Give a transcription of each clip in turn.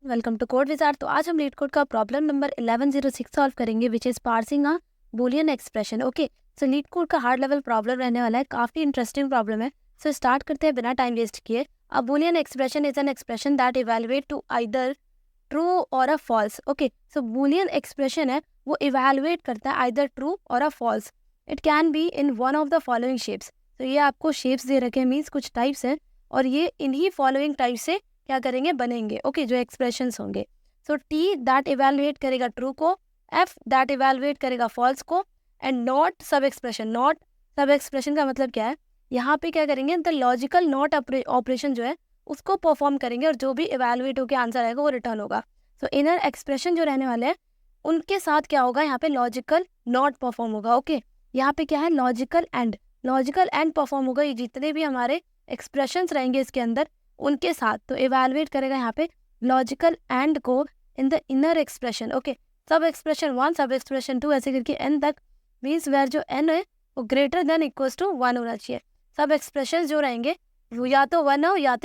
Welcome to code wizard. तो आज हम लीड कोड का प्रॉब्लम नंबर 1106 सॉल्व करेंगे, which is parsing a Boolean expression. Okay, so leet code का hard level problem रहने वाला है, काफ़ी इंटरेस्टिंग प्रॉब्लम है। सो स्टार्ट करते हैं बिना टाइम वेस्ट किए। A Boolean expression is an expression that evaluate to either true or a false. Okay, so Boolean expression है वो इवेलुएट करता है either true or a false. It can be in one of the following shapes. तो ये आपको shapes दे रखे हैं, means कुछ टाइप्स हैं, और ये इन्हीं फॉलोइंग टाइप से क्या करेंगे, बनेंगे। ओके, जो एक्सप्रेशंस होंगे। सो टी दैट इवेलुएट करेगा ट्रू को, एफ दैट इवेलुएट करेगा फॉल्स को, एंड नॉट सब एक्सप्रेशन। नॉट सब एक्सप्रेशन का मतलब क्या है, यहाँ पे क्या करेंगे, द लॉजिकल नॉट ऑपरेशन जो है उसको परफॉर्म करेंगे, और जो भी इवेलुएट होकर आंसर आएगा वो रिटर्न होगा। सो इनर एक्सप्रेशन जो रहने वाले हैं उनके साथ क्या होगा, यहाँ पे लॉजिकल नॉट परफॉर्म होगा। ओके, यहाँ पे क्या है, लॉजिकल एंड परफॉर्म होगा। ये जितने भी हमारे एक्सप्रेशंस रहेंगे इसके अंदर उनके साथ, तो इवेलुएट करेगा यहाँ पे लॉजिकल एंड को in the inner expression. Okay, सब एक्सप्रेशन 1, सब एक्सप्रेशन 2, ऐसे करके एन तक, मीन्स वेयर जो एन है वो ग्रेटर देन इक्वल्स टू 1 होना चाहिए। सब एक्सप्रेशन जो रहेंगे वो या तो 1 हो या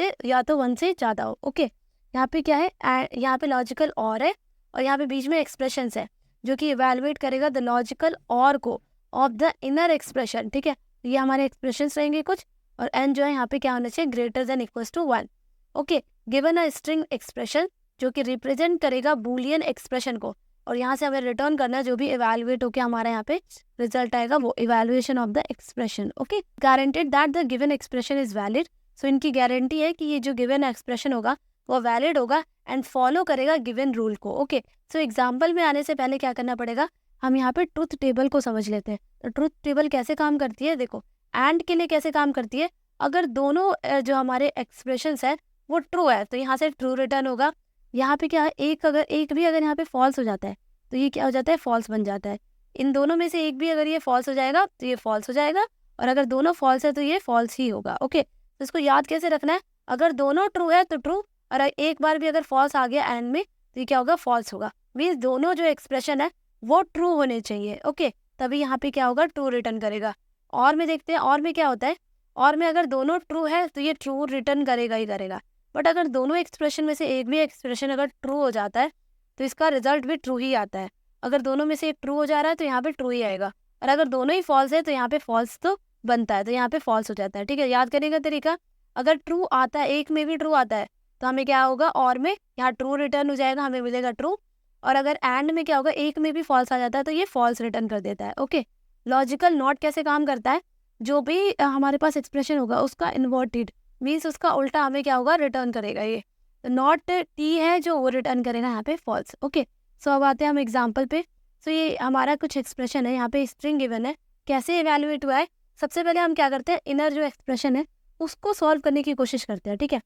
तो 1 से ज़्यादा हो। ओके, यहाँ पे क्या है, यहाँ पे लॉजिकल और है, और यहाँ पे बीच में एक्सप्रेशंस है जो कि इवेलुएट करेगा द लॉजिकल और को ऑफ द इनर एक्सप्रेशन। ठीक है, ये हमारे एक्सप्रेशंस रहेंगे कुछ, और एन जो है यहाँ पे क्या होना चाहिए, greater than equals to 1। Okay, given a string expression जो कि रिप्रेजेंट करेगा बूलियन एक्सप्रेशन को, और यहाँ से हमें रिटर्न करना है जो भी इवेलुएट होकर हमारा यहाँ पे रिजल्ट आएगा वो evaluation of the expression. Okay, guaranteed that the given expression is valid. So इनकी गारंटी है कि ये जो गिवन एक्सप्रेशन होगा वो वैलिड होगा एंड फॉलो करेगा गिवन रूल को। ओके, सो एग्जाम्पल में आने से पहले क्या करना पड़ेगा, हम यहाँ पे ट्रुथ टेबल को समझ लेते हैं। तो ट्रुथ टेबल कैसे काम करती है, देखो एंड के लिए कैसे काम करती है। अगर दोनों जो हमारे एक्सप्रेशंस है वो ट्रू है तो यहाँ से ट्रू रिटर्न होगा। यहाँ पे क्या है, एक भी अगर यहाँ पे फॉल्स हो जाता है तो ये क्या हो जाता है, फॉल्स बन जाता है। इन दोनों में से एक भी अगर ये फॉल्स हो जाएगा तो ये फॉल्स हो जाएगा, और अगर दोनों फॉल्स है तो ये फॉल्स ही होगा। ओके, तो इसको याद कैसे रखना है, अगर दोनों ट्रू है तो ट्रू, और एक बार भी अगर फॉल्स आ गया एंड में तो ये क्या होगा, फॉल्स होगा। मीन्स दोनों जो एक्सप्रेशन है वो ट्रू होने चाहिए। ओके, तभी यहाँ पे क्या होगा, ट्रू रिटर्न करेगा। और में देखते हैं, और में क्या होता है, और में अगर दोनों ट्रू है तो ये ट्रू रिटर्न करेगा ही करेगा। बट अगर दोनों एक्सप्रेशन में से एक भी एक्सप्रेशन अगर ट्रू हो जाता है तो इसका रिजल्ट भी ट्रू ही आता है। अगर दोनों में से एक ट्रू हो जा रहा है तो यहाँ पे ट्रू ही आएगा, और अगर दोनों ही फॉल्स है तो यहाँ पे फॉल्स तो बनता है, तो यहाँ पे फॉल्स हो जाता है। ठीक है, याद करने का तरीका, अगर ट्रू आता है, एक में भी ट्रू आता है तो हमें क्या होगा, और में यहाँ ट्रू रिटर्न हो जाएगा, हमें मिलेगा ट्रू। और अगर एंड में क्या होगा, एक में भी फॉल्स आ जाता है तो ये फॉल्स रिटर्न कर देता है। ओके, लॉजिकल नॉट कैसे काम करता है, जो भी हमारे पास एक्सप्रेशन होगा उसका इन्वर्टेड, मीन्स उसका उल्टा हमें क्या होगा, रिटर्न करेगा। ये तो नॉट टी है जो वो रिटर्न करेगा यहाँ पे फॉल्स। ओके, सो अब आते हैं हम एग्जाम्पल पे। सो ये हमारा कुछ एक्सप्रेशन है, यहाँ पे स्ट्रिंग गिवन है, कैसे इवेलुएट हुआ है। सबसे पहले हम क्या करते हैं, इनर जो एक्सप्रेशन है उसको सॉल्व करने की कोशिश करते हैं। ठीक है,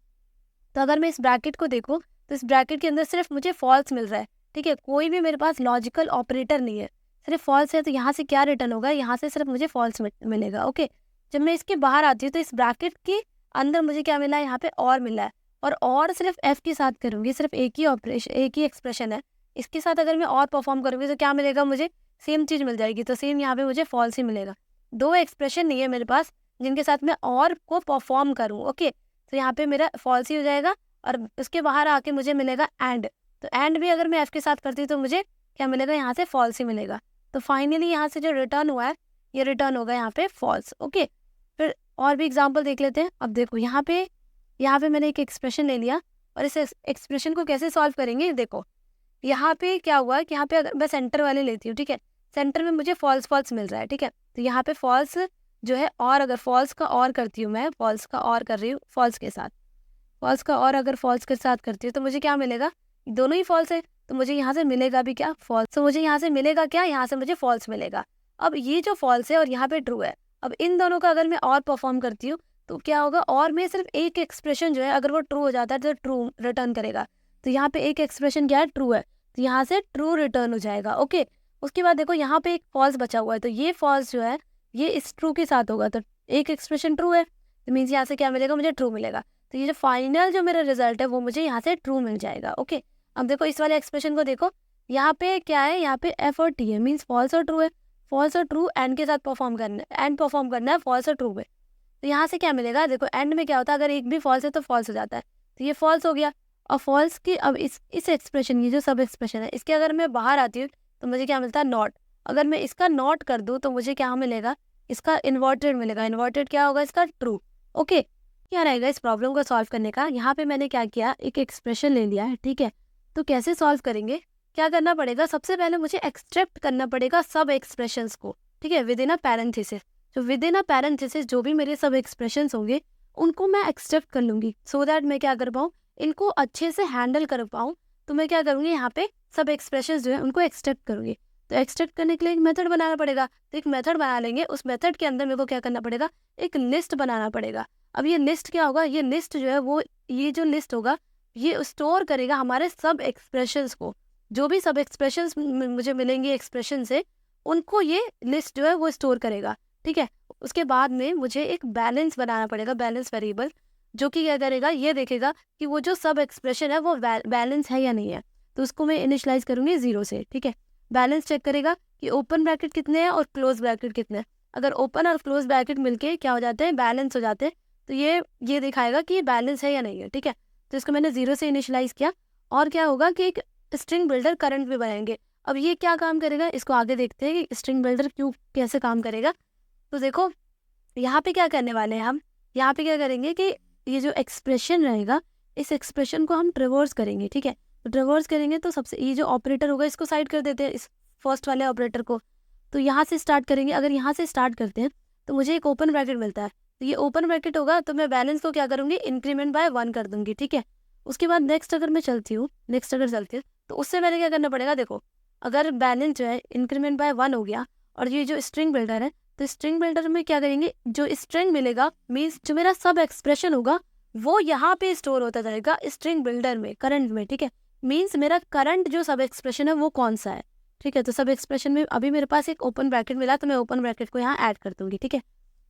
तो अगर मैं इस ब्रैकेट को देखूँ तो इस ब्रैकेट के अंदर सिर्फ मुझे फॉल्स मिल रहा है। ठीक है, कोई भी मेरे पास लॉजिकल ऑपरेटर नहीं है, सिर्फ फॉल्स है, तो यहाँ से क्या रिटर्न होगा, यहाँ से सिर्फ मुझे फॉल्स मिलेगा। ओके, जब मैं इसके बाहर आती हूँ तो इस ब्रैकेट के अंदर मुझे क्या मिला है, यहाँ पे और मिला है, और सिर्फ एफ के साथ करूँगी, सिर्फ एक ही ऑपरेशन, एक ही एक्सप्रेशन है, इसके साथ अगर मैं और परफॉर्म करूँगी तो क्या मिलेगा, मुझे सेम चीज़ मिल जाएगी, तो सेम यहाँ पे मुझे फॉल्स ही मिलेगा। दो एक्सप्रेशन नहीं है मेरे पास जिनके साथ मैं और को परफॉर्म करूँ। ओके, तो यहाँ पे मेरा फॉल्स ही हो जाएगा, और उसके बाहर आके मुझे मिलेगा एंड, तो एंड भी अगर मैं एफ के साथ करती हूँ तो मुझे क्या मिलेगा, यहाँ से फॉल्स ही मिलेगा। तो फाइनली यहाँ से जो रिटर्न हुआ है ये रिटर्न होगा यहाँ पे फॉल्स। ओके, फिर और भी एग्जांपल देख लेते हैं। अब देखो यहाँ पे मैंने एक एक्सप्रेशन ले लिया, और इस एक्सप्रेशन को कैसे सॉल्व करेंगे, देखो यहाँ पे क्या हुआ कि यहाँ पे अगर मैं सेंटर वाले लेती हूँ, ठीक है, सेंटर में मुझे फॉल्स मिल रहा है। ठीक है, तो यहाँ पे फॉल्स जो है, और अगर फॉल्स का और करती हूँ, मैं फॉल्स का और कर रही हूँ फॉल्स के साथ, फॉल्स का और अगर फॉल्स के साथ करती हूँ तो मुझे क्या मिलेगा, दोनों ही फॉल्स है, तो मुझे यहाँ से मिलेगा भी क्या, फॉल्स। तो मुझे यहाँ से मिलेगा क्या, यहाँ से मुझे फॉल्स मिलेगा। अब ये जो फॉल्स है और यहाँ पे ट्रू है, अब इन दोनों का अगर मैं और परफॉर्म करती हूँ तो क्या होगा, और में सिर्फ एक एक्सप्रेशन जो है अगर वो ट्रू हो जाता है तो ट्रू रिटर्न करेगा। तो यहाँ पे एक एक्सप्रेशन क्या है, ट्रू है, तो यहाँ से ट्रू रिटर्न हो जाएगा। ओके, उसके बाद देखो यहाँ पे एक फॉल्स बचा हुआ है, तो ये फॉल्स जो है ये इस ट्रू के साथ होगा, तो एक एक्सप्रेशन ट्रू है, तो मीन्स यहाँ से क्या मिलेगा, मुझे ट्रू मिलेगा। तो ये जो फाइनल जो मेरा रिजल्ट है वो मुझे यहाँ से ट्रू मिल जाएगा। ओके, अब देखो इस वाले एक्सप्रेशन को देखो, यहाँ पे क्या है, यहाँ पे एफ और टी है, मीन्स फॉल्स और ट्रू है, फॉल्स और ट्रू एंड के साथ परफॉर्म करना है, एंड परफॉर्म करना है फॉल्स और ट्रू में। तो यहाँ से क्या मिलेगा, देखो एंड में क्या होता है, अगर एक भी फॉल्स है तो फॉल्स हो जाता है, तो ये फॉल्स हो गया। और फॉल्स की अब इस एक्सप्रेशन, ये जो सब एक्सप्रेशन है, इसके अगर मैं बाहर आती हूँ तो मुझे क्या मिलता है, नॉट। अगर मैं इसका नॉट कर दूँ तो मुझे क्या मिलेगा, इसका इन्वर्टेड मिलेगा। इन्वर्टेड क्या होगा इसका, ट्रू। ओके, क्या रहेगा इस प्रॉब्लम को सॉल्व करने का। यहाँ पे मैंने क्या किया, एक एक्सप्रेशन ले लिया है, ठीक है। तो कैसे सॉल्व करेंगे, क्या करना पड़ेगा, सबसे पहले मुझे एक्सट्रैक्ट करना पड़ेगा सब एक्सप्रेशंस को, ठीक है, विद इन अ पैरेंथेसिस। तो विद इन अ पैरेंथेसिस जो भी मेरे सब एक्सप्रेशंस होंगे उनको मैं एक्सट्रैक्ट कर लूँगी, सो दैट मैं क्या कर पाऊँ, इनको अच्छे से हैंडल कर पाऊँ। तो मैं क्या करूँगी, यहाँ पे सब एक्सप्रेशंस जो है उनको एक्सट्रैक्ट करूँगी। तो एक्सट्रैक्ट करने के लिए एक मेथड बनाना पड़ेगा। तो एक मेथड बना लेंगे, उस मेथड के अंदर मेरे को क्या करना पड़ेगा, एक लिस्ट बनाना पड़ेगा। अब ये लिस्ट क्या होगा, ये लिस्ट जो है वो, ये जो लिस्ट होगा ये स्टोर करेगा हमारे सब एक्सप्रेशंस को। जो भी सब एक्सप्रेशंस मुझे मिलेंगे एक्सप्रेशन से, उनको ये लिस्ट जो है वो स्टोर करेगा, ठीक है। उसके बाद में मुझे एक बैलेंस बनाना पड़ेगा, बैलेंस वेरिएबल, जो कि क्या करेगा, ये देखेगा कि वो जो सब एक्सप्रेशन है वो बैलेंस है या नहीं है। तो उसको मैं इनिशलाइज करूँगी 0 से, ठीक है। बैलेंस चेक करेगा कि ओपन ब्रैकेट कितने हैं और क्लोज ब्रैकेट कितने हैं। अगर ओपन और क्लोज ब्रैकेट मिलके क्या हो जाते हैं, बैलेंस हो जाते हैं, तो ये दिखाएगा कि ये बैलेंस है या नहीं है, ठीक है। तो इसको मैंने 0 से इनिशलाइज किया। और क्या होगा कि एक स्ट्रिंग बिल्डर करंट भी बनाएंगे। अब ये क्या काम करेगा, इसको आगे देखते हैं कि स्ट्रिंग बिल्डर कैसे काम करेगा। तो देखो यहाँ पे क्या करने वाले हैं हम, यहाँ पे क्या करेंगे कि ये जो एक्सप्रेशन रहेगा, इस एक्सप्रेशन को हम ट्रिवर्स करेंगे, ठीक है। तो ट्रिवर्स करेंगे तो सबसे ये जो ऑपरेटर होगा इसको साइड कर देते हैं, इस फर्स्ट वाले ऑपरेटर को। तो यहाँ से स्टार्ट करेंगे। अगर यहाँ से स्टार्ट करते हैं तो मुझे एक ओपन ब्रैकेट मिलता है। तो ये ओपन ब्रैकेट होगा तो मैं बैलेंस को क्या करूँगी, इंक्रीमेंट बाय 1 कर दूंगी, ठीक है। उसके बाद नेक्स्ट अगर चलती हूँ तो उससे पहले क्या करना पड़ेगा, देखो अगर बैलेंस जो है इंक्रीमेंट बाय 1 हो गया, और ये जो स्ट्रिंग बिल्डर है, तो स्ट्रिंग बिल्डर में क्या करेंगे, जो स्ट्रिंग मिलेगा मीन्स जो मेरा सब एक्सप्रेशन होगा वो यहाँ पे स्टोर होता जाएगा स्ट्रिंग बिल्डर में, करंट में, ठीक है। मीन्स मेरा करंट जो सब एक्सप्रेशन है वो कौन सा है, ठीक है। तो सब एक्सप्रेशन में अभी मेरे पास एक ओपन ब्रैकेट मिला, तो मैं ओपन ब्रैकेट को यहाँ ऐड कर दूंगी, ठीक है।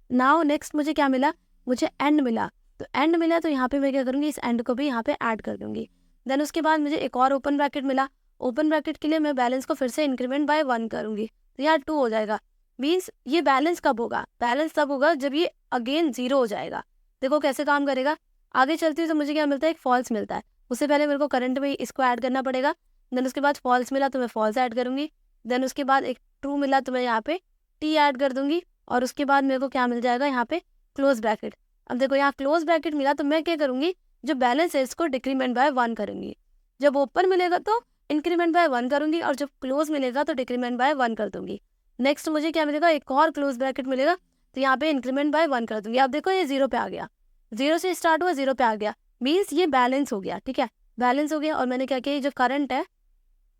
नाउ नेक्स्ट मुझे क्या मिला, मुझे एंड मिला। तो एंड मिला तो यहाँ पे मैं क्या करूँगी, इस एंड को भी यहाँ पे ऐड कर दूंगी। देन उसके बाद मुझे एक और ओपन ब्रैकेट मिला। ओपन ब्रैकेट के लिए मैं बैलेंस को फिर से इंक्रीमेंट बाय 1 करूँगी, तो यहाँ 2 हो जाएगा। मीन्स ये बैलेंस कब होगा, बैलेंस तब होगा जब ये अगेन 0 हो जाएगा। देखो कैसे काम करेगा। आगे चलती हूँ तो मुझे क्या मिलता है, एक फॉल्स मिलता है। उससे पहले मेरे को करंट में इसको ऐड करना पड़ेगा। देन उसके बाद फॉल्स मिला तो मैं फॉल्स ऐड करूँगी। देन उसके बाद एक ट्रू मिला तो मैं यहाँ पे टी ऐड कर दूंगी। और उसके बाद मेरे को क्या मिल जाएगा, यहाँ पे क्लोज ब्रैकेट। अब देखो यहाँ क्लोज ब्रैकेट मिला तो मैं क्या करूँगी, जो बैलेंस है इसको डिक्रीमेंट बाय 1 करूँगी। जब ओपन मिलेगा तो इंक्रीमेंट बाय 1 करूँगी, और जब क्लोज मिलेगा तो डिक्रीमेंट बाय 1 कर दूंगी। नेक्स्ट मुझे क्या मिलेगा, एक और क्लोज ब्रैकेट मिलेगा, तो यहाँ पे इंक्रीमेंट बाय 1 कर दूंगी। अब देखो ये 0 पे आ गया, 0 से स्टार्ट हुआ 0 पे आ गया, मीन्स ये बैलेंस हो गया, ठीक है। बैलेंस हो गया। और मैंने क्या किया, जो करंट है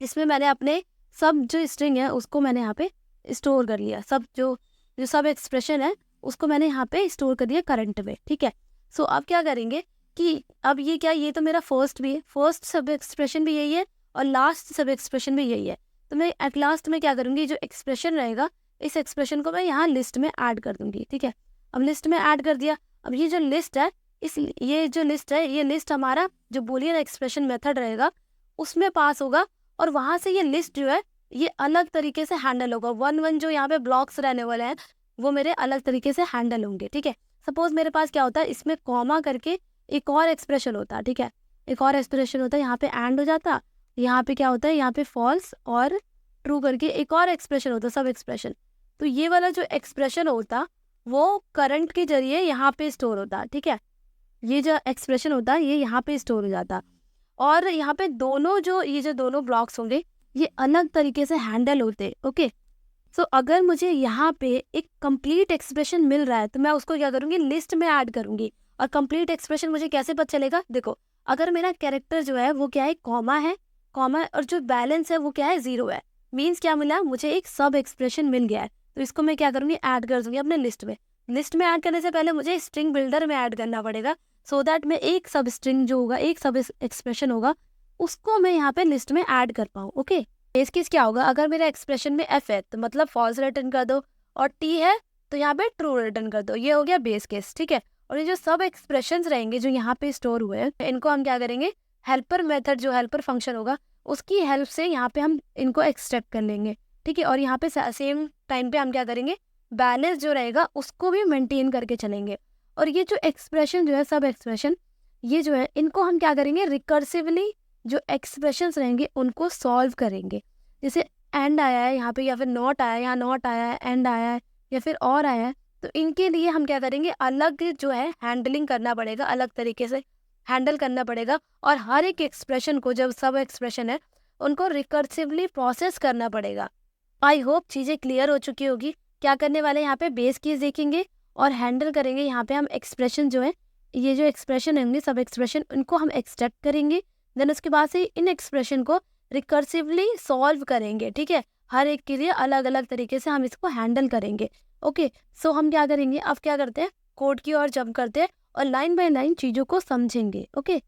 इसमें मैंने अपने सब जो स्ट्रिंग है उसको मैंने यहाँ पे स्टोर कर लिया। सब जो सब एक्सप्रेशन है उसको मैंने यहाँ पे स्टोर कर दिया करंट में, ठीक है। सो अब क्या करेंगे कि अब ये क्या, ये तो मेरा फर्स्ट भी है, फर्स्ट सब एक्सप्रेशन भी यही है और लास्ट सब एक्सप्रेशन भी यही है। तो मैं एट लास्ट में क्या करूँगी, जो एक्सप्रेशन रहेगा इस एक्सप्रेशन को मैं यहाँ लिस्ट में ऐड कर दूंगी, ठीक है। अब लिस्ट में ऐड कर दिया। अब ये जो लिस्ट है, ये जो लिस्ट है, ये लिस्ट हमारा जो बूलियन एक्सप्रेशन मेथड रहेगा उसमें पास होगा। और वहाँ से ये लिस्ट जो है ये अलग तरीके से हैंडल होगा। 1-1 जो यहाँ पे ब्लॉक्स रहने वाले हैं वो मेरे अलग तरीके से हैंडल होंगे, ठीक है। सपोज मेरे पास क्या होता है, इसमें कॉमा करके एक और एक्सप्रेशन होता है, ठीक है। एक और एक्सप्रेशन होता है, यहाँ पे एंड हो जाता, यहाँ पे क्या होता है, यहाँ पे फॉल्स और ट्रू करके एक और एक्सप्रेशन होता है, सब एक्सप्रेशन। तो ये वाला जो एक्सप्रेशन होता वो करंट के जरिए यहाँ पे स्टोर होता, ठीक है। ये जो एक्सप्रेशन होता है ये यहाँ पे स्टोर हो जाता। और यहाँ पे ये जो दोनों ब्लॉक्स होंगे ये अलग तरीके से हैंडल होते, ओके। सो अगर मुझे यहाँ पे एक कंप्लीट एक्सप्रेशन मिल रहा है तो मैं उसको क्या करूँगी, लिस्ट में ऐड करूँगी। और कंप्लीट एक्सप्रेशन मुझे कैसे पता चलेगा, देखो अगर मेरा कैरेक्टर जो है वो क्या है, कॉमा है, कॉमा, और जो बैलेंस है वो क्या है, 0 है। मीन्स क्या मिला, मुझे एक सब एक्सप्रेशन मिल गया है। तो इसको मैं क्या करूँगी, ऐड कर दूँगी अपने लिस्ट में। लिस्ट में ऐड करने से पहले मुझे स्ट्रिंग बिल्डर में ऐड करना पड़ेगा, सो दैट मैं एक सब स्ट्रिंग जो होगा, एक सब एक्सप्रेशन होगा, उसको मैं यहाँ पे लिस्ट में ऐड कर पाऊँ, ओके। बेस केस क्या होगा, अगर मेरा एक्सप्रेशन में एफ है तो मतलब फॉल्स रिटर्न कर दो, और टी है तो यहाँ पे ट्रू रिटर्न कर दो। ये हो गया बेस केस, ठीक है। और ये जो सब एक्सप्रेशंस रहेंगे जो यहाँ पे स्टोर हुए हैं, इनको हम क्या करेंगे, हेल्पर मेथड जो हेल्पर फंक्शन होगा उसकी हेल्प से यहाँ पे हम इनको एक्सट्रैक्ट कर लेंगे, ठीक है। और यहाँ पे सेम टाइम पे हम क्या करेंगे, बैलेंस जो रहेगा उसको भी मेंटेन करके चलेंगे। और ये जो एक्सप्रेशन जो है, सब एक्सप्रेशन, ये जो है इनको हम क्या करेंगे, रिकर्सिवली जो एक्सप्रेशंस रहेंगे उनको सॉल्व करेंगे। जैसे एंड आया है यहाँ पे, या फिर नॉट आया है, यहाँ नॉट आया है, एंड आया है, या फिर और आया है, तो इनके लिए हम क्या करेंगे, अलग जो है हैंडलिंग करना पड़ेगा, अलग तरीके से हैंडल करना पड़ेगा। और हर एक एक्सप्रेशन को, जब सब एक्सप्रेशन है उनको रिकर्सिवली प्रोसेस करना पड़ेगा। आई होप चीज़ें क्लियर हो चुकी होगी। क्या करने वाले हैं, यहाँ पे बेस केस देखेंगे और हैंडल करेंगे। यहाँ पे हम एक्सप्रेशन जो है, ये जो एक्सप्रेशन होंगे सब एक्सप्रेशन, उनको हम एक्सट्रैक्ट करेंगे। देन उसके बाद से इन एक्सप्रेशन को रिकर्सिवली सॉल्व करेंगे। ठीक है, हर एक के लिए अलग अलग तरीके से हम इसको हैंडल करेंगे। ओके, सो हम क्या करेंगे, अब क्या करते हैं, कोड की ओर जंप करते हैं और लाइन बाय लाइन चीज़ों को समझेंगे। ओके,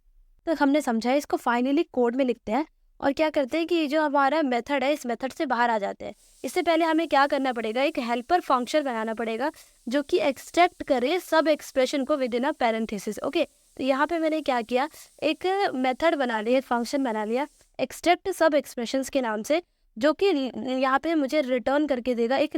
तो हमने समझा है, इसको फाइनली कोड में लिखते हैं और क्या करते हैं कि ये जो हमारा मेथड है, इस मेथड से बाहर आ जाते हैं। इससे पहले हमें क्या करना पड़ेगा, एक हेल्पर फंक्शन बनाना पड़ेगा जो कि एक्सट्रैक्ट करे सब एक्सप्रेशन को with in a parenthesis. Okay, तो यहाँ पे मैंने क्या किया, एक मेथड बना लिया, एक फंक्शन बना लिया एक्सट्रैक्ट सब एक्सप्रेशंस के नाम से, जो कि यहाँ पे मुझे रिटर्न करके देगा एक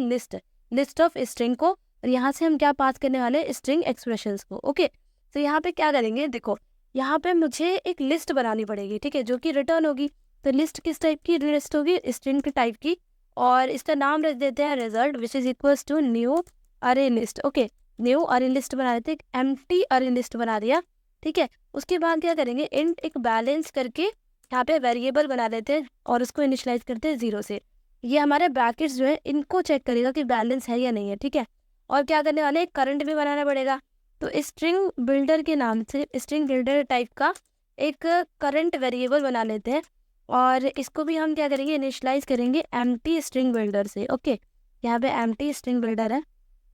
लिस्ट ऑफ स्ट्रिंग को। और यहाँ से हम क्या पास करने वाले हैं, स्ट्रिंग एक्सप्रेशंस को। ओके, तो यहाँ पे क्या करेंगे, देखो यहाँ पे मुझे एक लिस्ट बनानी पड़ेगी, ठीक है, जो कि रिटर्न होगी। तो लिस्ट किस टाइप की लिस्ट होगी, स्ट्रिंग के टाइप की, और इसका नाम रख देते हैं result, which is equals to new array list. Okay, new array list बना देते हैं, एम्प्टी अरे लिस्ट बना दिया। ठीक है, उसके बाद क्या करेंगे, इंट एक बैलेंस करके यहाँ पे वेरिएबल बना देते हैं और उसको इनिशियलाइज करते हैं 0 से। ये हमारे ब्रैकेट्स जो है इनको चेक करेगा कि बैलेंस है या नहीं है। ठीक है, और क्या करने वाले, करंट भी बनाना पड़ेगा। तो स्ट्रिंग बिल्डर के नाम से, स्ट्रिंग बिल्डर टाइप का एक करंट वेरिएबल बना लेते हैं और इसको भी हम क्या करेंगे, इनिशियलाइज करेंगे एम्प्टी स्ट्रिंग बिल्डर से। ओके, यहाँ पे एम्प्टी स्ट्रिंग बिल्डर है,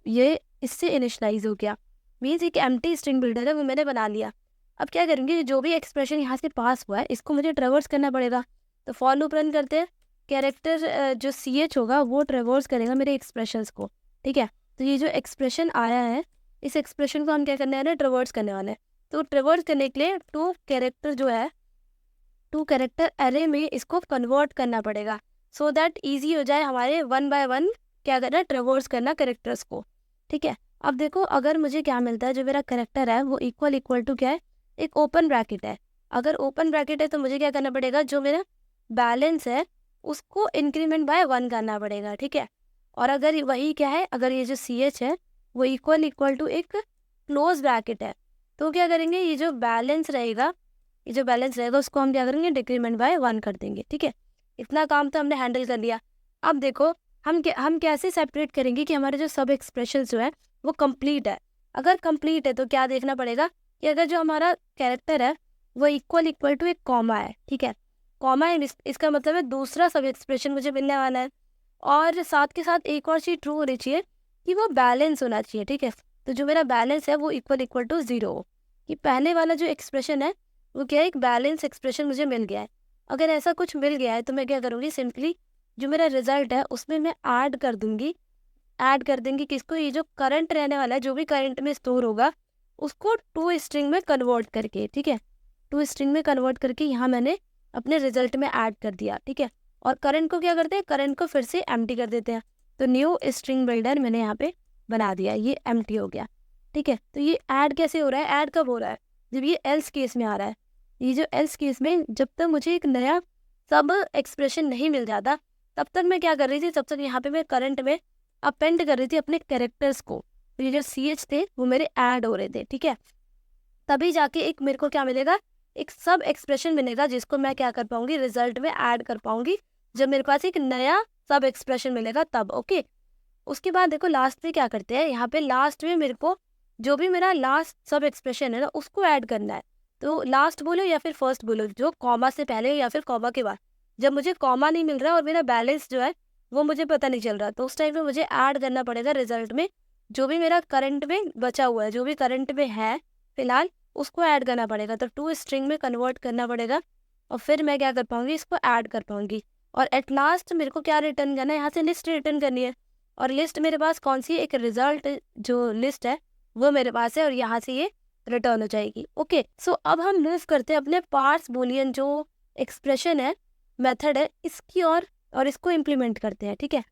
ये इससे इनिशियलाइज हो गया, मीन्स एक एम्प्टी स्ट्रिंग बिल्डर है, वो मैंने बना लिया। अब क्या करेंगे, जो भी एक्सप्रेशन यहाँ से पास हुआ है इसको मुझे ट्रेवर्स करना पड़ेगा। तो फॉर लूप रन करते हैं, कैरेक्टर जो CH होगा वो ट्रेवर्स करेगा मेरे एक्सप्रेशंस को। ठीक है, तो ये जो एक्सप्रेशन आया है, इस एक्सप्रेशन को हम क्या करने वाले हैं, ट्रेवर्स करने वाले हैं। तो ट्रेवर्स करने के लिए टू कैरेक्टर एरे में इसको कन्वर्ट करना पड़ेगा, सो दैट ईजी हो जाए हमारे 1 बाय 1 क्या करना, ट्रेवर्स करना कैरेक्टर्स को। ठीक है, अब देखो अगर मुझे क्या मिलता है, जो मेरा कैरेक्टर है वो इक्वल टू क्या है, एक ओपन ब्रैकेट है। अगर ओपन ब्रैकेट है तो मुझे क्या करना पड़ेगा, जो मेरा बैलेंस है उसको इंक्रीमेंट बाय 1 करना पड़ेगा। ठीक है, और अगर वही क्या है, अगर ये जो CH है वो इक्वल टू एक क्लोज ब्रैकेट है, तो क्या करेंगे, ये जो बैलेंस रहेगा उसको हम क्या करेंगे, डिक्रीमेंट बाय 1 कर देंगे। ठीक है, इतना काम तो हमने हैंडल कर लिया। अब देखो हम कैसे सेपरेट करेंगे कि हमारे जो सब एक्सप्रेशन जो है वो कंप्लीट है। अगर कंप्लीट है तो क्या देखना पड़ेगा कि अगर जो हमारा कैरेक्टर है वो इक्वल टू एक कॉमा है। ठीक है, कॉमा है, इसका मतलब है दूसरा सब एक्सप्रेशन मुझे मिलने वाला है। और साथ के साथ एक और चीज़ ट्रू होनी चाहिए कि वो बैलेंस होना चाहिए। ठीक है, तो जो मेरा बैलेंस है वो इक्वल टू 0 हो, कि पहले वाला जो एक्सप्रेशन है वो क्या है, एक बैलेंस एक्सप्रेशन मुझे मिल गया है। अगर ऐसा कुछ मिल गया है तो मैं क्या करूँगी, सिंपली जो मेरा रिजल्ट है उसमें मैं ऐड कर देंगी किसको, ये जो करंट रहने वाला है, जो भी करंट में स्टोर होगा उसको टू स्ट्रिंग में कन्वर्ट करके। ठीक है, टू स्ट्रिंग में कन्वर्ट करके यहाँ मैंने अपने रिजल्ट में ऐड कर दिया। ठीक है, और करंट को क्या करते हैं, करंट को फिर से एम्प्टी कर देते हैं। तो न्यू स्ट्रिंग बिल्डर मैंने यहाँ पे बना दिया, ये एम्प्टी हो गया। ठीक है, तो ये ऐड कैसे हो रहा है, ऐड कब हो रहा है, जब ये एल्स केस में आ रहा है। ये जो एल्स केस में जब तक मुझे एक नया सब एक्सप्रेशन नहीं मिल जाता तब तक मैं क्या कर रही थी, तब तक यहाँ पे मैं करंट में अपेंड कर रही थी अपने कैरेक्टर्स को। तो ये जो CH थे वो मेरे ऐड हो रहे थे। ठीक है, तभी जाके एक मेरे को क्या मिलेगा, एक सब एक्सप्रेशन मिलेगा जिसको मैं क्या कर पाऊंगी, रिजल्ट में ऐड कर पाऊंगी, जब मेरे पास एक नया सब एक्सप्रेशन मिलेगा तब। ओके, उसके बाद देखो लास्ट में क्या करते हैं, यहाँ पे लास्ट में मेरे को जो भी मेरा लास्ट सब एक्सप्रेशन है ना उसको ऐड करना है। तो लास्ट बोलो या फिर फर्स्ट बोलो, जो कॉमा से पहले या फिर कॉमा के बाद, जब मुझे कॉमा नहीं मिल रहा और मेरा बैलेंस जो है वो मुझे पता नहीं चल रहा, तो उस टाइम पे मुझे ऐड करना पड़ेगा रिजल्ट में जो भी मेरा करंट में बचा हुआ है, जो भी करंट में है फिलहाल, उसको ऐड करना पड़ेगा। तो टू स्ट्रिंग में कन्वर्ट करना पड़ेगा और फिर मैं क्या कर पाऊंगी, इसको ऐड कर पाऊंगी। और एट लास्ट मेरे को क्या रिटर्न करना है, यहाँ से लिस्ट रिटर्न करनी है। और लिस्ट मेरे पास कौन सी है, एक रिजल्ट जो लिस्ट है वो मेरे पास है, और यहाँ से ये रिटर्न हो जाएगी। ओके, सो अब हम मूव करते हैं अपने पार्स बूलियन जो एक्सप्रेशन है, मेथड है, इसकी और इसको इम्प्लीमेंट करते हैं। ठीक है,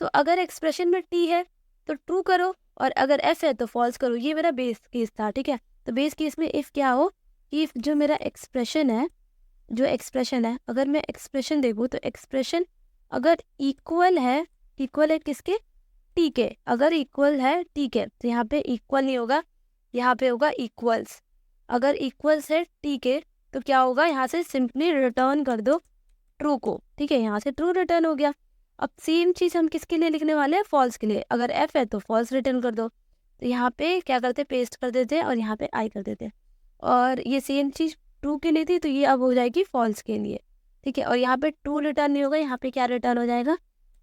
तो अगर एक्सप्रेशन में T है तो ट्रू करो और अगर F है तो फॉल्स करो। ये मेरा बेस केस था। ठीक है, तो बेस केस में इफ़ क्या हो कि जो मेरा एक्सप्रेशन है, अगर मैं एक्सप्रेशन देखूँ तो एक्सप्रेशन अगर इक्वल है किसके, टी के। अगर इक्वल है टी के तो यहाँ पे इक्वल नहीं होगा, यहाँ पे होगा इक्वल्स। अगर इक्वल्स है टी के तो क्या होगा, यहाँ से सिंपली रिटर्न कर दो ट्रू को, ठीक है, यहाँ से ट्रू रिटर्न हो गया। अब सेम चीज़ हम किसके लिए लिखने वाले हैं, फॉल्स के लिए। अगर एफ है तो फॉल्स रिटर्न कर दो, तो यहाँ पे क्या करते, पेस्ट कर देते और यहाँ पे आई कर देते। और ये सेम चीज़ ट्रू के लिए थी तो ये अब हो जाएगी फॉल्स के लिए, ठीक है। और यहाँ पे ट्रू रिटर्न नहीं होगा, यहाँ पे क्या रिटर्न हो जाएगा,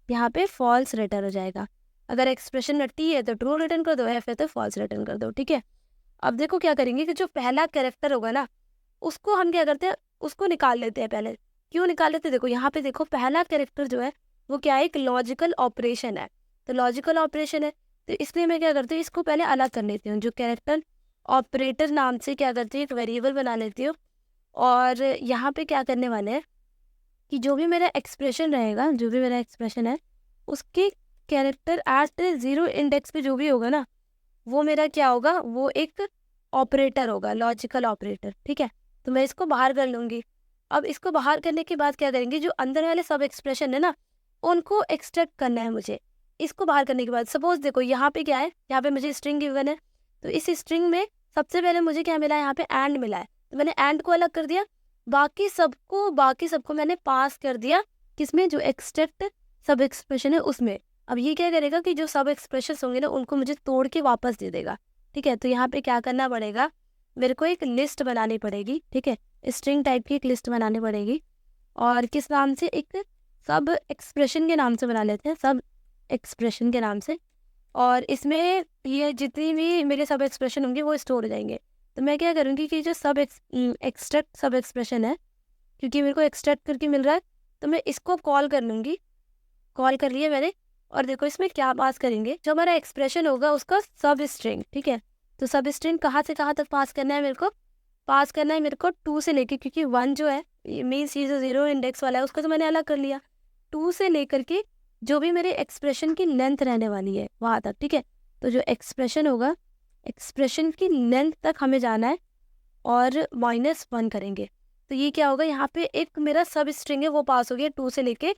यहाँ पे फॉल्स रिटर्न हो जाएगा। अगर एक्सप्रेशन में टी है तो ट्रू रिटर्न कर दो, एफ है तो फॉल्स रिटर्न कर दो, ठीक है। अब देखो क्या करेंगे कि जो पहला कैरेक्टर होगा ना उसको हम क्या करते हैं, उसको निकाल लेते हैं पहले। क्यों निकाल लेते हैं, देखो यहाँ पे देखो पहला कैरेक्टर जो है वो क्या है, एक लॉजिकल ऑपरेशन है। तो लॉजिकल ऑपरेशन है तो इसलिए मैं क्या करती हूँ, इसको पहले अलग कर लेती हूँ। जो कैरेक्टर ऑपरेटर नाम से क्या करती हूँ, एक वेरिएबल बना लेती हूँ। और यहाँ पे क्या करने वाले हैं कि जो भी मेरा एक्सप्रेशन रहेगा, जो भी मेरा एक्सप्रेशन है उसके कैरेक्टर एट 0 इंडेक्स पे जो भी होगा ना वो मेरा क्या होगा, वो एक ऑपरेटर होगा, लॉजिकल ऑपरेटर, ठीक है। तो मैं इसको बाहर कर लूँगी। अब इसको बाहर करने के बाद क्या करेंगे, जो अंदर वाले सब एक्सप्रेशन है ना उनको एक्सट्रैक्ट करना है मुझे। इसको बाहर करने के बाद सपोज देखो यहाँ पे क्या है, यहाँ पे मुझे स्ट्रिंग गिवन है, तो इस स्ट्रिंग में सबसे पहले मुझे क्या मिला है, यहाँ पे एंड मिला है, तो मैंने एंड को अलग कर दिया। बाकी सबको मैंने पास कर दिया किसमें, जो एक्सट्रैक्ट सब एक्सप्रेशन है उसमें। अब ये क्या करेगा कि जो सब एक्सप्रेशन होंगे ना उनको मुझे तोड़ के वापस दे देगा, ठीक है। तो यहाँ पे क्या करना पड़ेगा, मेरे को एक लिस्ट बनानी पड़ेगी, ठीक है, स्ट्रिंग टाइप की एक लिस्ट बनानी पड़ेगी। और किस नाम से, एक सब एक्सप्रेशन के नाम से बना लेते हैं, सब एक्सप्रेशन के नाम से। और इसमें ये जितनी भी मेरे सब एक्सप्रेशन होंगे वो स्टोर हो जाएंगे। तो मैं क्या करूँगी कि जो एक्सट्रैक्ट सब एक्सप्रेशन है, क्योंकि मेरे को एक्सट्रैक्ट करके मिल रहा है तो मैं इसको कॉल कर लूँगी। कॉल कर लिया मैंने। और देखो इसमें क्या पास करेंगे, जो हमारा एक्सप्रेशन होगा उसका सब स्ट्रिंग, ठीक है। तो सब स्ट्रिंग कहाँ से कहाँ तक पास करना है, मेरे को पास करना है मेरे को 2 से लेके, क्योंकि 1 जो है मीन्स ये जो 0 इंडेक्स वाला है उसको तो मैंने अलग कर लिया, 2 से लेकर के जो भी मेरे एक्सप्रेशन की लेंथ रहने वाली है वहाँ तक, ठीक है। तो जो एक्सप्रेशन होगा, एक्सप्रेशन की लेंथ तक हमें जाना है और -1 करेंगे। तो ये क्या होगा, यहाँ पे एक मेरा सब स्ट्रिंग है वो पास हो गया 2 से लेके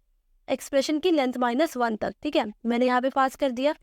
एक्सप्रेशन की लेंथ -1 तक, ठीक है, मैंने यहाँ पे पास कर दिया।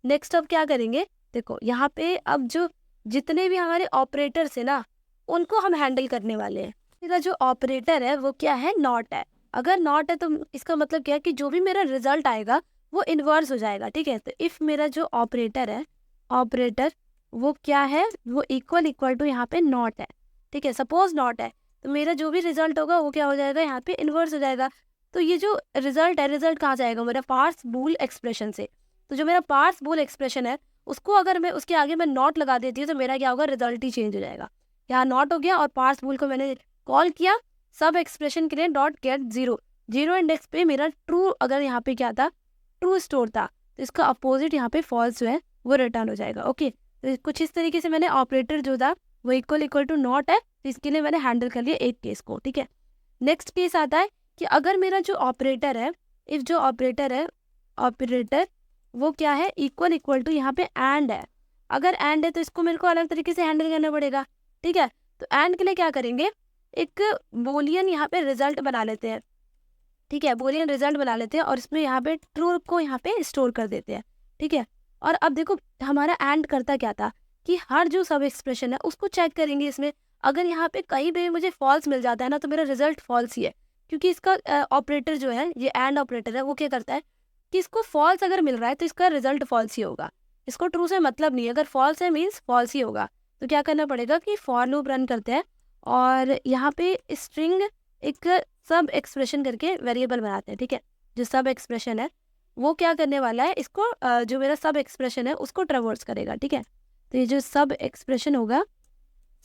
नेक्स्ट अब क्या करेंगे, देखो यहाँ पे अब जो जितने भी हमारे ऑपरेटर्स है ना उनको हम हैंडल करने वाले हैं। मेरा जो ऑपरेटर है वो क्या है, नॉट है। अगर नॉट है तो इसका मतलब क्या है कि जो भी मेरा रिजल्ट आएगा वो इन्वर्स हो जाएगा, ठीक है। तो इफ मेरा जो ऑपरेटर है, ऑपरेटर वो क्या है, वो इक्वल टू यहाँ पे नॉट है, ठीक है। सपोज नॉट है तो मेरा जो भी रिजल्ट होगा वो क्या हो जाएगा, यहाँ पे इन्वर्स हो जाएगा। तो ये जो रिजल्ट है, रिजल्ट कहाँ जाएगा, मेरा पार्स बूल एक्सप्रेशन से। तो जो मेरा पार्स बूल एक्सप्रेशन है उसको अगर मैं उसके आगे मैं नॉट लगा देती हूँ तो मेरा क्या होगा, रिजल्ट ही चेंज हो जाएगा। यहाँ नॉट हो गया और पार्स बूल को मैंने कॉल किया सब एक्सप्रेशन के लिए डॉट गेट 0 इंडेक्स पे मेरा ट्रू, अगर यहाँ पे क्या था, ट्रू स्टोर था, तो इसका अपोजिट यहाँ पे फॉल्स जो है वो रिटर्न हो जाएगा। ओके, तो कुछ इस तरीके से मैंने ऑपरेटर जो था वो इक्वल टू नॉट है, तो इसके लिए मैंने हैंडल कर लिया एक केस को, ठीक है। नेक्स्ट केस आता है कि अगर मेरा जो ऑपरेटर है, इफ जो ऑपरेटर है, ऑपरेटर वो क्या है, इक्वल टू यहाँ पे एंड है। अगर एंड है तो इसको मेरे को अलग तरीके से हैंडल करना पड़ेगा, ठीक है। तो एंड के लिए क्या करेंगे, एक बोलियन यहाँ पे रिजल्ट बना लेते हैं, ठीक है, बोलियन रिजल्ट बना लेते हैं और इसमें यहाँ पे ट्रू को यहाँ पे स्टोर कर देते हैं, ठीक है। और अब देखो हमारा एंड करता क्या था कि हर जो सब एक्सप्रेशन है उसको चेक करेंगे इसमें। अगर यहाँ पे कहीं भी मुझे फॉल्स मिल जाता है ना तो मेरा रिजल्ट फॉल्स ही है, क्योंकि इसका ऑपरेटर जो है, ये एंड ऑपरेटर है, वो क्या करता है कि इसको फॉल्स अगर मिल रहा है तो इसका रिजल्ट फॉल्स ही होगा, इसको ट्रू से मतलब नहीं है। अगर फॉल्स है मीन्स फॉल्स ही होगा। तो क्या करना पड़ेगा कि फॉर लूप रन करते हैं और यहाँ पे स्ट्रिंग एक सब एक्सप्रेशन करके वेरिएबल बनाते हैं, ठीक है। जो सब एक्सप्रेशन है वो क्या करने वाला है, इसको जो मेरा सब एक्सप्रेशन है उसको ट्रेवर्स करेगा, ठीक है। तो ये जो सब एक्सप्रेशन होगा,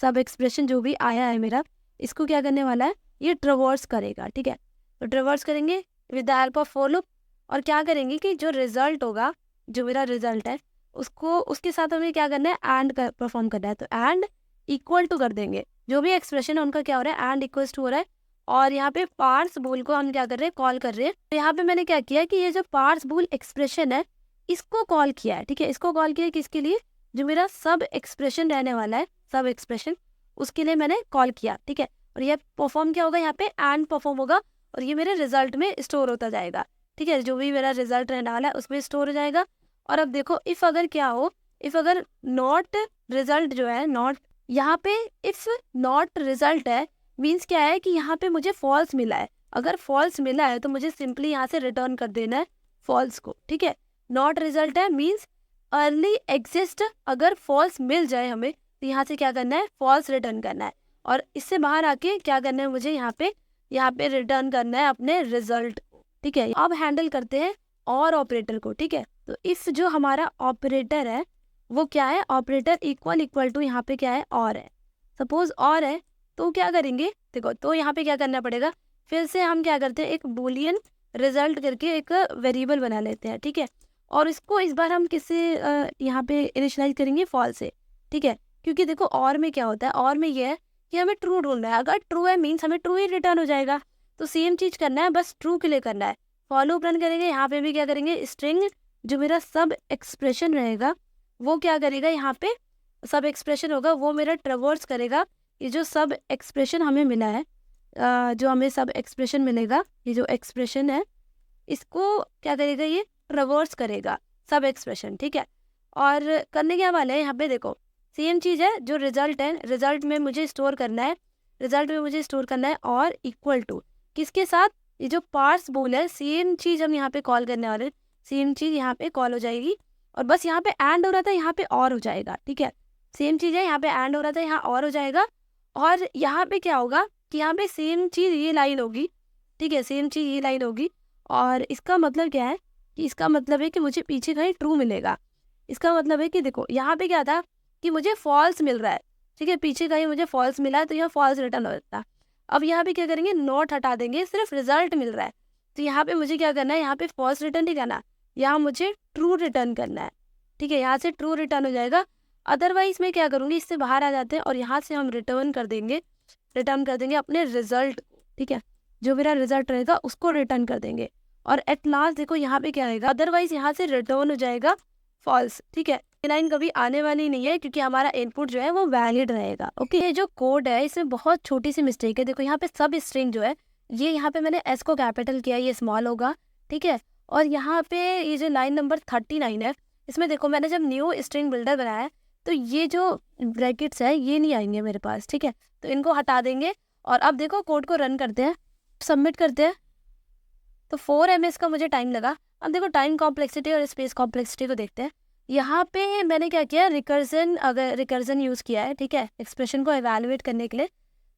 सब एक्सप्रेशन जो भी आया है मेरा, इसको क्या करने वाला है, ये ट्रेवर्स करेगा, ठीक है। तो ट्रेवर्स करेंगे with the help of for loop. और क्या करेंगे कि जो रिजल्ट होगा, जो मेरा रिजल्ट है उसको, उसके साथ हमें क्या करना है, एंड परफॉर्म करना है। तो एंड इक्वल टू कर देंगे, जो भी एक्सप्रेशन है उनका क्या हो रहा है, एंड इक्वल्स टू हो रहा है। और यहाँ पे पार्स बूल को हम क्या कर रहे हैं, कॉल कर रहे हैं। तो यहाँ पे मैंने क्या किया कि ये जो पार्स बूल एक्सप्रेशन है इसको कॉल किया है, ठीक है। इसको कॉल किया किसके लिए, जो मेरा सब एक्सप्रेशन रहने वाला है, सब एक्सप्रेशन उसके लिए मैंने कॉल किया, ठीक है। और ये परफॉर्म क्या होगा, यहाँ पे एंड परफॉर्म होगा और ये मेरे रिजल्ट में स्टोर होता जाएगा, ठीक है। जो भी मेरा रिजल्ट रहने वाला है उसमें स्टोर हो जाएगा। और अब देखो इफ़ अगर क्या हो, इफ़ अगर नॉट रिजल्ट जो है, नॉट यहाँ पे इफ़ नॉट रिजल्ट है मीन्स क्या है कि यहाँ पे मुझे फॉल्स मिला है। अगर फॉल्स मिला है तो मुझे सिंपली यहाँ से रिटर्न कर देना है फॉल्स को, ठीक है। नॉट रिजल्ट है मीन्स अर्ली एग्जिस्ट, अगर फॉल्स मिल जाए हमें तो यहाँ से क्या करना है, फॉल्स रिटर्न करना है। और इससे बाहर आके क्या करना है मुझे, यहाँ पे रिटर्न करना है अपने रिजल्ट, ठीक है। अब हैंडल करते हैं और ऑपरेटर को, ठीक है। तो इफ जो हमारा ऑपरेटर है वो क्या है, ऑपरेटर इक्वल टू यहाँ पे क्या है, और है। सपोज और है तो क्या करेंगे, देखो तो यहाँ पे क्या करना पड़ेगा, फिर से हम क्या करते हैं, एक बूलियन रिजल्ट करके एक वेरिएबल बना लेते हैं, ठीक है। और इसको इस बार हम किससे यहाँ पे इनिशियलाइज करेंगे, फॉल्स से, ठीक है। क्योंकि देखो और में क्या होता है, और में ये है कि हमें ट्रू ढूंढना है। अगर ट्रू है मीन्स हमें ट्रू ही रिटर्न हो जाएगा। तो सेम चीज़ करना है, बस ट्रू के लिए करना है। फॉलो रन करेंगे, यहाँ पे भी क्या करेंगे, स्ट्रिंग जो मेरा सब एक्सप्रेशन रहेगा वो क्या करेगा, यहाँ पे सब एक्सप्रेशन होगा वो मेरा ट्रेवर्स करेगा। ये जो सब एक्सप्रेशन हमें मिला है, जो हमें सब एक्सप्रेशन मिलेगा, ये जो एक्सप्रेशन है इसको क्या करेगा, ये ट्रेवर्स करेगा सब एक्सप्रेशन, ठीक है। और करने क्या वाले हैं, यहाँ पे देखो सेम चीज़ है, जो रिजल्ट है, रिजल्ट में मुझे स्टोर करना है, रिजल्ट में मुझे स्टोर करना है और इक्वल टू किसके साथ, ये जो पार्स बोल है सेम चीज़ हम यहाँ पे कॉल करने वाले हैं, सेम चीज़ यहाँ पे कॉल हो जाएगी। और बस यहाँ पे एंड हो रहा था, यहाँ पे और हो जाएगा, ठीक है। सेम चीज़ है, यहाँ पे एंड हो रहा था, यहाँ और हो जाएगा। और यहाँ पे क्या होगा कि यहाँ पे सेम चीज़ ये लाइन होगी, ठीक है, सेम चीज़ ये लाइन होगी। और इसका मतलब क्या है कि इसका मतलब है कि मुझे पीछे कहीं ट्रू मिलेगा। इसका मतलब है कि देखो यहाँ पे क्या था कि मुझे फॉल्स मिल रहा है, ठीक है, पीछे कहीं मुझे फॉल्स मिला है तो यहाँ फॉल्स रिटर्न हो जाता। अब यहाँ पे क्या करेंगे, नोट हटा देंगे, सिर्फ रिजल्ट मिल रहा है। तो यहाँ पे मुझे क्या करना है, यहाँ पे फॉल्स रिटर्न नहीं करना, यहाँ मुझे ट्रू रिटर्न करना है, ठीक है। यहाँ से ट्रू रिटर्न हो जाएगा। अदरवाइज मैं क्या करूँगी, इससे बाहर आ जाते हैं और यहाँ से हम रिटर्न कर देंगे अपने रिजल्ट, ठीक है। जो मेरा रिजल्ट रहेगा उसको रिटर्न कर देंगे। और एट लास्ट देखो यहाँ पे क्या आएगा, अदरवाइज यहाँ से रिटर्न हो जाएगा फॉल्स, ठीक है। ये लाइन कभी आने वाली नहीं है क्योंकि हमारा इनपुट जो है वो वैलिड रहेगा, ओके। ये जो कोड है इसमें बहुत छोटी सी मिस्टेक है। देखो यहाँ पे सब स्ट्रिंग जो है, ये यहाँ पे मैंने एस को कैपिटल किया, ये स्मॉल होगा, ठीक है। और यहाँ पे ये जो लाइन नंबर 39 है, इसमें देखो मैंने जब न्यू स्ट्रिंग बिल्डर बनाया है तो ये जो ब्रैकेट्स है ये नहीं आएंगे मेरे पास, ठीक है। तो इनको हटा देंगे। और अब देखो कोड को रन करते हैं, सबमिट करते हैं। तो 4 ms का मुझे टाइम लगा। अब देखो टाइम कॉम्प्लेक्सिटी और स्पेस कॉम्प्लेक्सिटी को देखते हैं। यहाँ पे मैंने क्या किया, रिकर्जन यूज़ किया है, ठीक है, एक्सप्रेशन को एवेलुएट करने के लिए।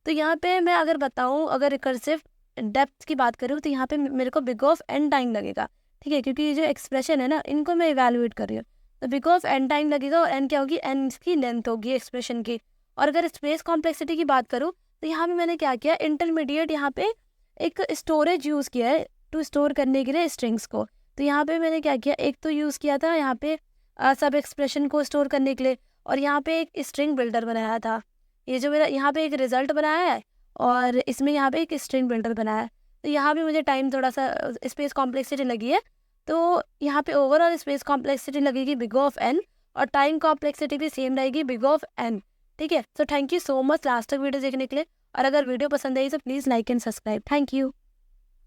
तो यहाँ पे मैं अगर बताऊँ, अगर रिकर्सिव डेप्थ की बात करूँ तो यहाँ पे मेरे को बिग ऑफ एन टाइम लगेगा, ठीक है, क्योंकि ये जो एक्सप्रेशन है ना इनको मैं एवेलुएट कर रही हूँ। तो बिग ऑफ एन टाइम लगेगा और एन क्या होगी, एन की लेंथ होगी एक्सप्रेशन की। और अगर स्पेस कॉम्प्लेक्सिटी की बात करूँ तो यहाँ पे मैंने क्या किया, इंटरमीडिएट यहाँ पे एक स्टोरेज यूज़ किया है टू स्टोर करने के लिए स्ट्रिंग्स को। तो यहाँ पे मैंने क्या किया, एक तो यूज़ किया था यहाँ पे सब एक्सप्रेशन को स्टोर करने के लिए, और यहाँ पे एक स्ट्रिंग बिल्डर बनाया था। ये जो मेरा यहाँ पे एक रिजल्ट बनाया है और इसमें यहाँ पे एक स्ट्रिंग बिल्डर बनाया है। तो यहाँ भी मुझे टाइम थोड़ा सा स्पेस कॉम्प्लेक्सिटी लगी है। तो यहाँ पे ओवरऑल स्पेस कॉम्प्लेक्सिटी लगेगी बिग ऑफ एन और टाइम कॉम्प्लेक्सिटी भी सेम रहेगी बिग ऑफ एन, ठीक है। So thank you so much last तक वीडियो देखने के लिए। और अगर वीडियो पसंद आई तो please like and subscribe. Thank you.